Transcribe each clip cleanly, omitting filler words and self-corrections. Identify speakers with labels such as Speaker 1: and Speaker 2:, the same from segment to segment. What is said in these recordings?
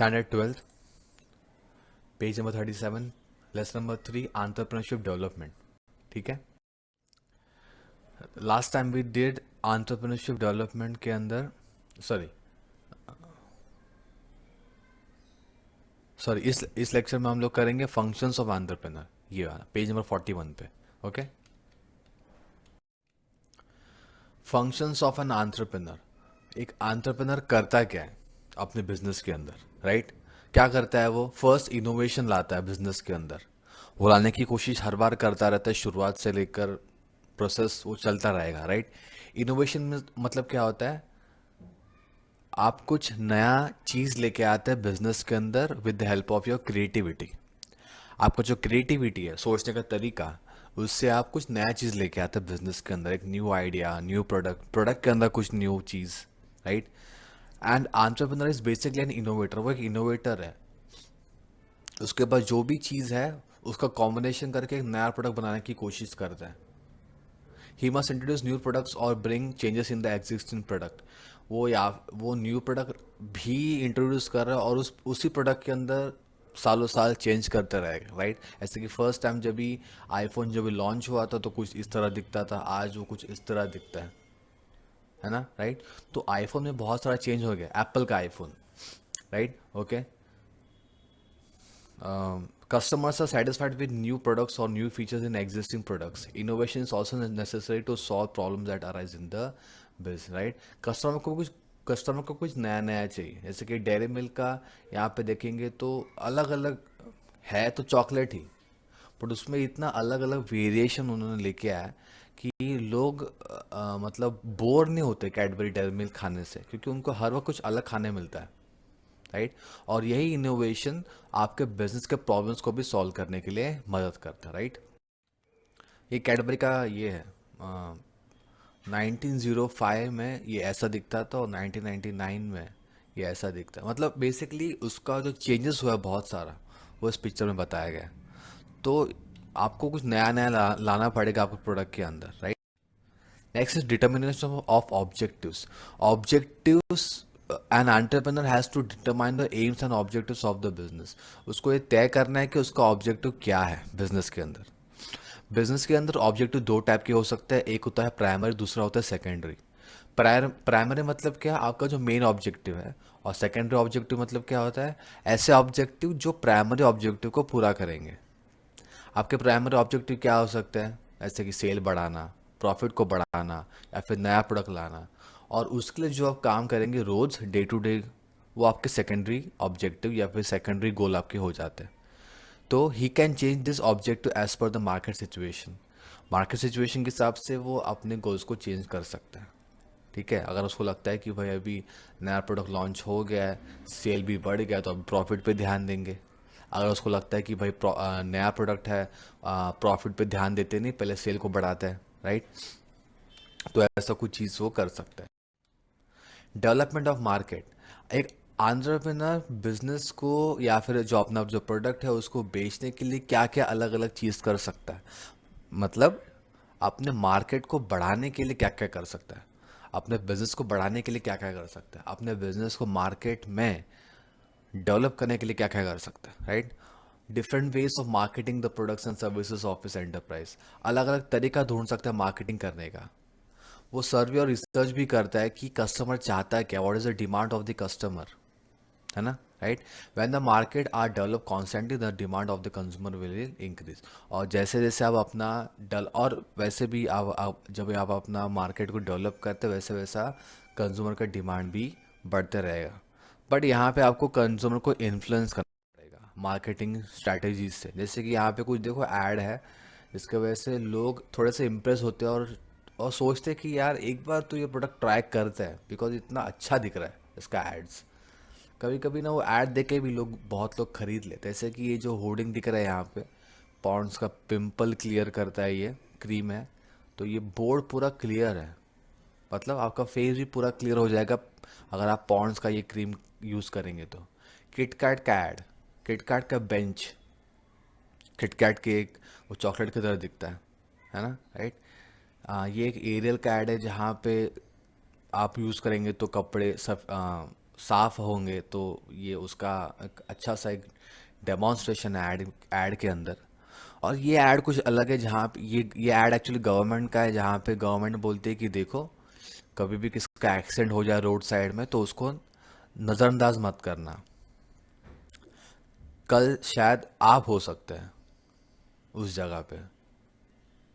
Speaker 1: Standard 12th, page number 37, lesson number 3, entrepreneurship development. ठीक है. Last time we did entrepreneurship development के अंदर, sorry sorry इस lecture में हम लोग करेंगे फंक्शंस ऑफ एंटरप्रेन्योर, ये वाला पेज नंबर 41 पे. Okay. Functions of an entrepreneur. एक एंटरप्रेन्योर करता क्या है अपने बिजनेस के अंदर, राइट? क्या करता है वो? फर्स्ट इनोवेशन लाता है बिजनेस के अंदर. वो लाने की कोशिश हर बार करता रहता है, शुरुआत से लेकर प्रोसेस वो चलता रहेगा, राइट? इनोवेशन में मतलब क्या होता है? आप कुछ नया चीज लेके आते हैं बिजनेस के अंदर with the help of your creativity. आपका जो क्रिएटिविटी है, सोचने का तरीका, उससे आप कुछ नया चीज लेके आते हैं बिजनेस के अंदर. एक न्यू आइडिया, न्यू प्रोडक्ट के अंदर कुछ न्यू चीज, right? And entrepreneur is basically N innovator. वो एक इनोवेटर है. उसके पास जो भी चीज है उसका कॉम्बिनेशन करके एक नया प्रोडक्ट बनाने की कोशिश करता है. He must introduce new products और bring changes in the existing product. वो न्यू प्रोडक्ट भी इंट्रोड्यूस कर रहा है और उसी प्रोडक्ट के अंदर सालों साल चेंज करते रहेगा, राइट? ऐसे कि फर्स्ट टाइम जब भी आईफोन जब भी लॉन्च हुआ था तो कुछ इस तरह दिखता था, आज वो कुछ इस तरह दिखता है ना, राइट? तो आईफोन में बहुत सारा चेंज हो गया, एप्पल का iPhone, right? Okay. Customers are satisfied with new products or new features in existing products. Innovation is also necessary to solve problems that arise in the business, right? Customer को कुछ नया नया चाहिए. जैसे कि डेयरी मिल्क का यहाँ पे देखेंगे तो अलग अलग है तो चॉकलेट ही, बट उसमें इतना अलग अलग वेरिएशन उन्होंने लेके आया कि लोग मतलब बोर नहीं होते कैडबरी डेयरी मिल्क खाने से, क्योंकि उनको हर वक्त कुछ अलग खाने मिलता है, राइट? और यही इनोवेशन आपके बिजनेस के प्रॉब्लम्स को भी सॉल्व करने के लिए मदद करता है, राइट? ये कैडबरी का ये है. 1905 में ये ऐसा दिखता था और 1999 में ये ऐसा दिखता है. मतलब बेसिकली उसका जो चेंजेस हुआ है बहुत सारा, वो इस पिक्चर में बताया गया है. तो आपको कुछ नया नया लाना पड़ेगा आपके प्रोडक्ट के अंदर, right? Next is determination of objectives. Objectives, an entrepreneur has to determine the aims and objectives of the business. उसको ये तय करना है कि उसका ऑब्जेक्टिव क्या है बिजनेस के अंदर. बिजनेस के अंदर ऑब्जेक्टिव दो टाइप के हो सकते हैं. एक होता है प्राइमरी, दूसरा होता है सेकेंडरी. प्राइमरी मतलब क्या? आपका जो मेन ऑब्जेक्टिव है. और सेकेंडरी ऑब्जेक्टिव मतलब क्या होता है? ऐसे ऑब्जेक्टिव जो प्राइमरी ऑब्जेक्टिव को पूरा करेंगे. आपके प्राइमरी ऑब्जेक्टिव क्या हो सकते हैं? ऐसे कि सेल बढ़ाना, प्रॉफिट को बढ़ाना, या फिर नया प्रोडक्ट लाना. और उसके लिए जो आप काम करेंगे रोज डे टू डे, वो आपके सेकेंडरी ऑब्जेक्टिव या फिर सेकेंडरी गोल आपके हो जाते हैं. तो he can change this objective as per the market situation. Market situation के हिसाब से वो अपने गोल्स को चेंज कर सकता है. ठीक है. अगर उसको लगता है कि भाई अभी नया प्रोडक्ट लॉन्च हो गया है, सेल भी बढ़ गया, तो अब प्रॉफिट पे ध्यान देंगे. अगर उसको लगता है कि भाई नया प्रोडक्ट है, प्रॉफिट पे ध्यान देते नहीं, पहले सेल को बढ़ाते हैं, राइट? तो ऐसा कुछ चीज़ वो कर सकता है. Development of market. एक एंटरप्रेन्योर बिजनेस को या फिर जो अपना जो प्रोडक्ट है उसको बेचने के लिए क्या क्या अलग अलग चीज़ कर सकता है. मतलब अपने मार्केट को बढ़ाने के लिए क्या क्या कर सकता है, अपने बिजनेस को बढ़ाने के लिए क्या क्या कर सकता है, अपने बिजनेस को मार्केट में डेवलप करने के लिए क्या क्या कर सकता है, right? Different ways of marketing the products and services of his enterprise. अलग अलग तरीका ढूंढ सकता है मार्केटिंग करने का. वो सर्वे और रिसर्च भी करता है कि कस्टमर चाहता है क्या, what is the demand of the customer, है ना, right? When the market are develop constantly the demand of the consumer will increase. और जैसे जैसे आप अपना और वैसे भी जब आप अपना मार्केट को डेवलप करते हैं वैसे वैसा कंज्यूमर का डिमांड भी बढ़ते रहेगा. बट यहाँ पे आपको कंज्यूमर को इन्फ्लुएंस करना पड़ेगा मार्केटिंग स्ट्रैटेजीज से. जैसे कि यहाँ पे कुछ देखो ऐड है, जिसके वजह से लोग थोड़े से इम्प्रेस होते हैं और सोचते हैं कि यार एक बार तो ये प्रोडक्ट ट्राई करते हैं, बिकॉज इतना अच्छा दिख रहा है इसका एड्स. कभी कभी ना वो ऐड देख के भी बहुत लोग खरीद लेते हैं. जैसे कि ये जो होर्डिंग दिख रहा है यहाँ पे, पॉन्ड्स का पिंपल क्लियर करता है, ये क्रीम है. तो ये बोर्ड पूरा क्लियर है, मतलब आपका फेस भी पूरा क्लियर हो जाएगा अगर आप पॉन्ड्स का ये क्रीम यूज़ करेंगे तो. किटकैट का ऐड, किटकैट का बेंच, किटकैट केक, वो चॉकलेट की तरह दिखता है ना, राइट? ये एक एरियल का ऐड है जहाँ पे आप यूज़ करेंगे तो कपड़े साफ होंगे तो ये उसका एक अच्छा सा एक डेमोन्स्ट्रेशन है ऐड के अंदर। और ये ऐड कुछ अलग है, जहाँ पे ये ऐड एक्चुअली गवर्नमेंट का है, जहाँ पे गवर्नमेंट बोलती है कि देखो कभी भी किसका एक्सीडेंट हो जाए रोड साइड में तो उसको नज़रअंदाज मत करना, कल शायद आप हो सकते हैं उस जगह पे।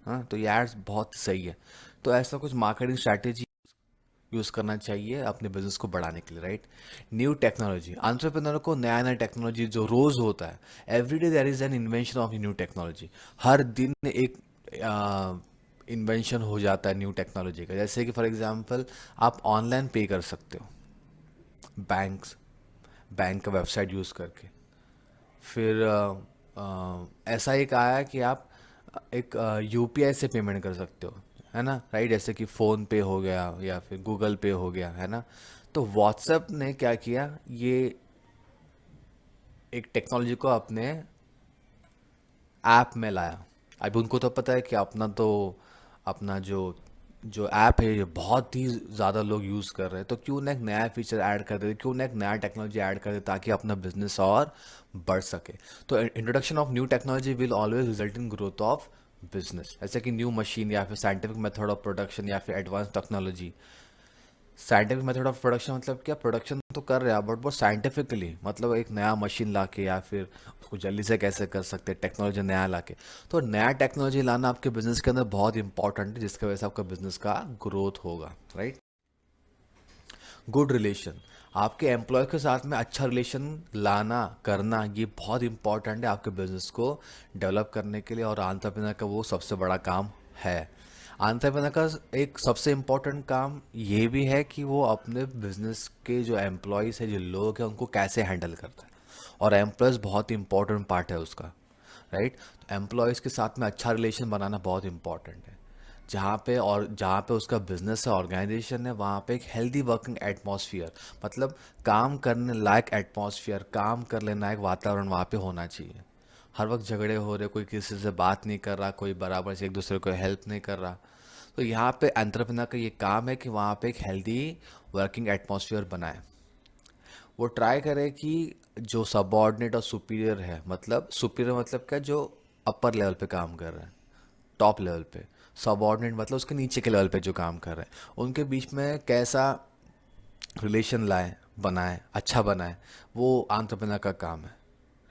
Speaker 1: हाँ, तो ये एड्स बहुत सही है। तो ऐसा कुछ मार्केटिंग स्ट्रैटेजी यूज़ करना चाहिए अपने बिजनेस को बढ़ाने के लिए, राइट। न्यू टेक्नोलॉजी, एंटरप्रेन्योर को नया नया टेक्नोलॉजी जो रोज़ होता है, every day there is an invention of new technology. हर दिन एक इन्वेंशन हो जाता है न्यू टेक्नोलॉजी का। जैसे कि फॉर एग्जांपल आप ऑनलाइन पे कर सकते हो बैंक्स बैंक का वेबसाइट यूज़ करके। फिर ऐसा एक आया कि आप एक यूपीआई से पेमेंट कर सकते हो, है ना, राइट। जैसे कि फ़ोन पे हो गया या फिर गूगल पे हो गया, है ना। तो व्हाट्सएप ने क्या किया, ये एक टेक्नोलॉजी को अपने ऐप में लाया। अभी उनको तो पता है कि अपना जो जो ऐप है ये बहुत ही ज़्यादा लोग यूज़ कर रहे हैं, तो क्यों ना एक नया फीचर ऐड कर दे, क्यों ना एक नया टेक्नोलॉजी ऐड कर दे ताकि अपना बिजनेस और बढ़ सके। तो introduction of new technology will always result in growth of business. जैसे कि न्यू मशीन या फिर साइंटिफिक मेथड ऑफ प्रोडक्शन या फिर advance technology. Scientific method of production मतलब क्या, प्रोडक्शन तो कर रहे हैं बट वो साइंटिफिकली, मतलब एक नया मशीन लाके या फिर उसको जल्दी से कैसे कर सकते हैं, टेक्नोलॉजी नया लाके। तो नया टेक्नोलॉजी लाना आपके बिजनेस के अंदर बहुत इंपॉर्टेंट है, जिसकी वजह से आपका बिजनेस का ग्रोथ होगा, राइट। गुड रिलेशन, आपके एम्प्लॉय के साथ में अच्छा रिलेशन लाना करना ये बहुत इंपॉर्टेंट है आपके बिजनेस को डेवलप करने के लिए। और एंटरप्रेन्योर का वो सबसे बड़ा काम है। एंटरप्रेन्योर का एक सबसे इम्पोर्टेंट काम ये भी है कि वो अपने बिजनेस के जो एम्प्लॉयज़ है, जो लोग हैं, उनको कैसे हैंडल करता है। और एम्प्लॉयज़ बहुत इंपॉर्टेंट पार्ट है उसका, राइट। तो एम्प्लॉयज़ के साथ में अच्छा रिलेशन बनाना बहुत इंपॉर्टेंट है। जहाँ पे उसका बिजनेस है, ऑर्गेनाइजेशन है, वहाँ पे एक हेल्दी वर्किंग एटमॉस्फेयर, मतलब काम करने लायक एटमॉस्फेयर, काम कर लेने लायक वातावरण वहाँ पे होना चाहिए। हर वक्त झगड़े हो रहे, कोई किसी से बात नहीं कर रहा, कोई बराबर से एक दूसरे को हेल्प नहीं कर रहा। तो यहाँ पे एंटरप्रेन्योर का ये काम है कि वहाँ पे एक हेल्दी वर्किंग एटमॉस्फेयर बनाए। वो ट्राई करे कि जो सबऑर्डिनेट और सुपीरियर है, मतलब सुपीरियर मतलब क्या, जो अपर लेवल पे काम कर रहा है, टॉप लेवल पे। सबऑर्डिनेट मतलब उसके नीचे के लेवल पे जो काम कर रहे हैं, उनके बीच में कैसा रिलेशन लाए, बनाए, अच्छा बनाए, वो एंटरप्रेन्योर का काम है,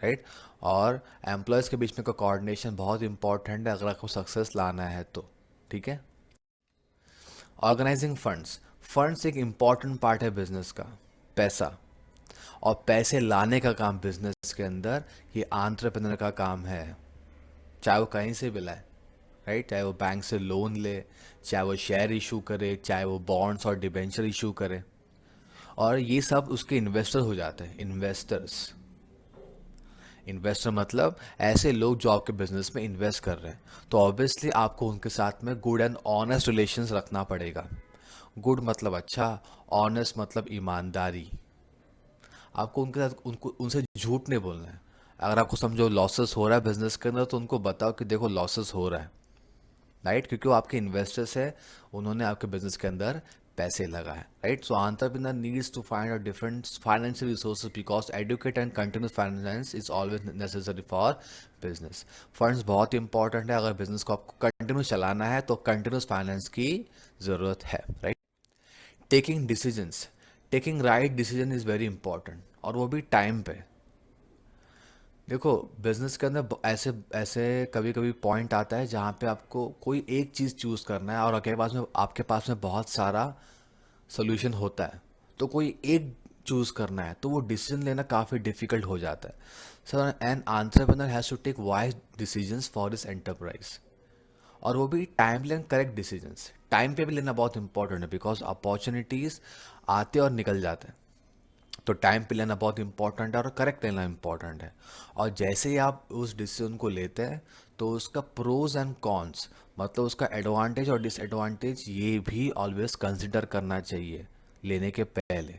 Speaker 1: राइट। और एम्प्लॉयज़ के बीच में का कोऑर्डिनेशन बहुत इंपॉर्टेंट है अगर आपको सक्सेस लाना है तो, ठीक है। ऑर्गेनाइजिंग फंड्स, फंड्स एक इम्पॉर्टेंट पार्ट है बिजनेस का, पैसा। और पैसे लाने का काम बिजनेस के अंदर ये एंटरप्रेन्योर का काम है। चाहे वो कहीं से भी लाए, राइट, चाहे वो बैंक से लोन ले, चाहे वो शेयर इशू करे, चाहे वो बॉन्ड्स और डिबेंचर इशू करे। और ये सब उसके इन्वेस्टर हो जाते हैं, इन्वेस्टर्स। इन्वेस्टर मतलब ऐसे लोग जो आपके बिजनेस में इन्वेस्ट कर रहे हैं। तो ऑब्वियसली आपको उनके साथ में गुड एंड ऑनेस्ट रिलेशंस रखना पड़ेगा। गुड मतलब अच्छा, ऑनेस्ट मतलब ईमानदारी। आपको उनके साथ उनको उनसे झूठ नहीं बोलना है। अगर आपको समझो लॉसेस हो रहा है बिजनेस के अंदर, तो उनको बताओ कि देखो लॉसेस हो रहा है, राइट, क्योंकि वो आपके इन्वेस्टर्स है, उन्होंने आपके बिजनेस के अंदर पैसे लगाए, right. So entrepreneur needs to find out different financial resources because adequate and continuous finance is always necessary for business. Funds बहुत इंपॉर्टेंट है, अगर बिजनेस को आपको कंटिन्यूस चलाना है तो कंटिन्यूस फाइनेंस की ज़रूरत है, right. Taking decisions, taking right decision is very important, और वो भी टाइम पे। देखो बिजनेस के अंदर ऐसे ऐसे कभी कभी पॉइंट आता है जहाँ पे आपको कोई एक चीज़ चूज़ करना है और आपके पास में बहुत सारा सोल्यूशन होता है, तो कोई एक चूज़ करना है तो वो डिसीजन लेना काफ़ी डिफिकल्ट हो जाता है। Sir an entrepreneur has to take wise decisions for this enterprise. और वो भी timely and correct decisions, time पे भी लेना बहुत इंपॉर्टेंट है, बिकॉज अपॉर्चुनिटीज़ आते और निकल जाते हैं। तो टाइम पे लेना बहुत इंपॉर्टेंट है और करेक्ट लेना इंपॉर्टेंट है। और जैसे ही आप उस डिसीजन को लेते हैं तो उसका प्रोज एंड कॉन्स, मतलब उसका एडवांटेज और डिसएडवांटेज ये भी ऑलवेज कंसिडर करना चाहिए लेने के पहले।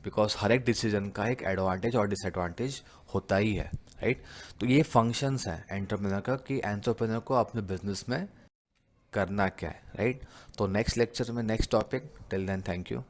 Speaker 1: बिकॉज हर एक डिसीजन का एक एडवांटेज और डिसएडवांटेज होता ही है, राइट। तो ये फंक्शंस हैं एंटरप्रेन्योर का कि एंटरप्रेन्योर को अपने बिजनेस में करना क्या है, राइट। तो नेक्स्ट लेक्चर में next topic, till then thank you.